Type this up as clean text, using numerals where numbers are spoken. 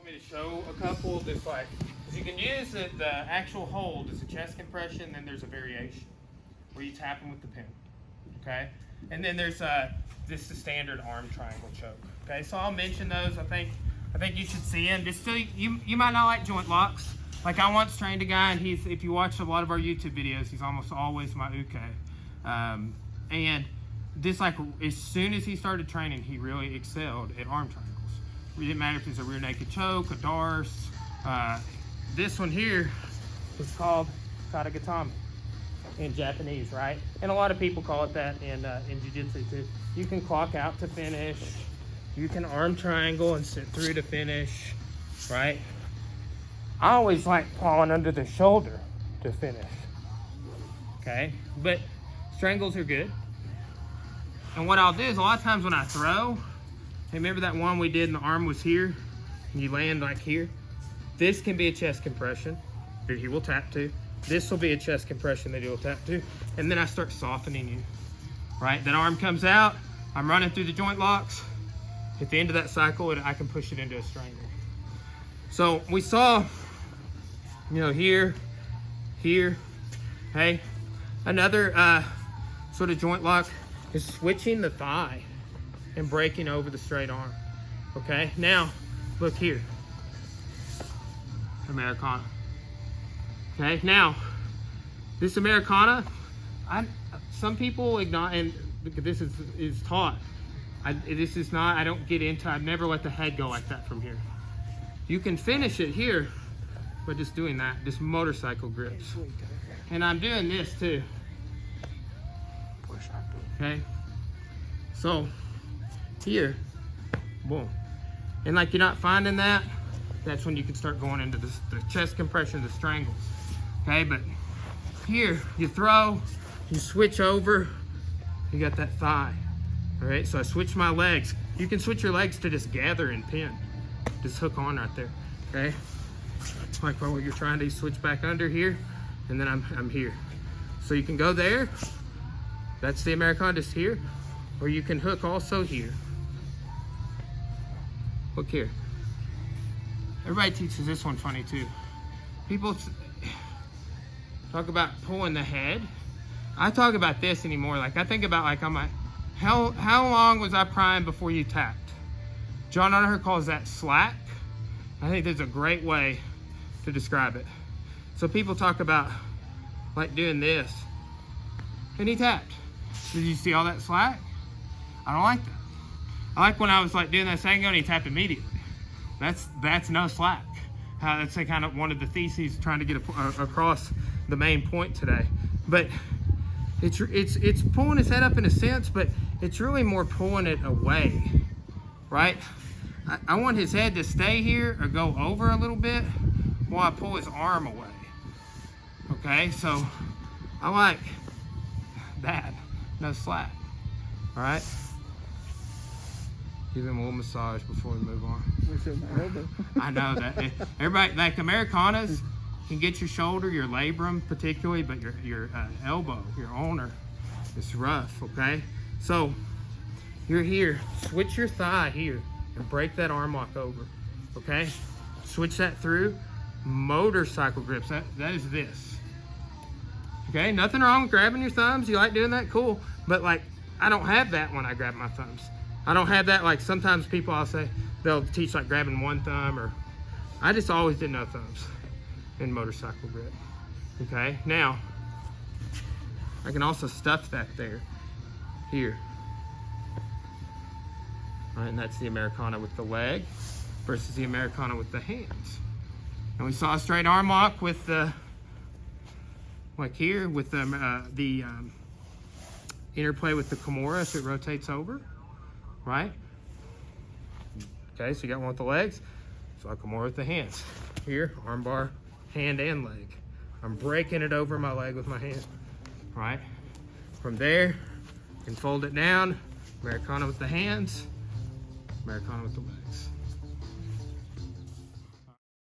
want me to show a couple that's like, because you can use the actual hold as a chest compression, then there's a variation where you tap them with the pin, okay? And then there's this is the standard arm triangle choke, okay? So I'll mention those. I think you should see them. Just so you might not like joint locks. Like I once trained a guy, and if you watch a lot of our YouTube videos, he's almost always my uke. And this, like, as soon as he started training, he really excelled at arm triangles. It didn't matter if it's a rear naked choke, a darce. This one here is called Kesa-Gatame in Japanese, right? And a lot of people call it that in jiu-jitsu too. You can clock out to finish. You can arm triangle and sit through to finish, right? I always like clawing under the shoulder to finish, okay? But strangles are good. And what I'll do is a lot of times when I throw, remember that one we did and the arm was here, and you land like here? This can be a chest compression that he will tap to. This will be a chest compression that he will tap to. And then I start softening you, right? That arm comes out, I'm running through the joint locks. At the end of that cycle, I can push it into a strangle. So we saw, you know, here, hey? Another sort of joint lock is switching the thigh and breaking over the straight arm, okay? Now, look here, Americana. Okay, now, this Americana, some people ignore, and this is taught. This is not, I don't get into, I've never let the head go like that from here. You can finish it here, but just doing that, just motorcycle grips. And I'm doing this too. Okay, so here, boom. And like you're not finding that, that's when you can start going into the chest compression, the strangles. Okay, but here, you throw, you switch over, you got that thigh. All right, so I switch my legs. You can switch your legs to just gather and pin. Just hook on right there, okay? Like when you're trying to switch back under here, and then I'm here. So you can go there, that's the Americana just here, or you can hook also here. Look here. Everybody teaches this one funny too. People talk about pulling the head. I talk about this anymore. Like I think about like I'm like, how long was I primed before you tapped? John Underher calls that slack. I think there's a great way to describe it. So people talk about like doing this, and he tapped. Did you see all that slack? I don't like that. I like when I was like doing that Sango and he tapped immediately. That's no slack. That's kind of one of the theses trying to get across the main point today. But it's pulling his head up in a sense, but it's really more pulling it away, right? I want his head to stay here or go over a little bit while I pull his arm away. Okay, so I like that. No slack. All right. Give him a little massage before we move on. I know that everybody like Americanas can get your shoulder, your labrum particularly, but your elbow, your ulnar, is rough. Okay, so you're here. Switch your thigh here and break that arm lock over. Okay, switch that through. Motorcycle grips. That is this. Okay, nothing wrong with grabbing your thumbs. You like doing that? Cool. But like, I don't have that when I grab my thumbs. I don't have that. Like sometimes people, I'll say, they'll teach like grabbing one thumb, or I just always did no thumbs in motorcycle grip. Okay, now I can also stuff that there, here. All right, and that's the Americana with the leg versus the Americana with the hands. And we saw a straight arm lock with the, like here, with the interplay with the Kimura, so it rotates over, right? Okay, so you got one with the legs, so I Kimura with the hands. Here, arm bar, hand and leg. I'm breaking it over my leg with my hand, right? From there, you can fold it down, Americana with the hands, Americana with the leg.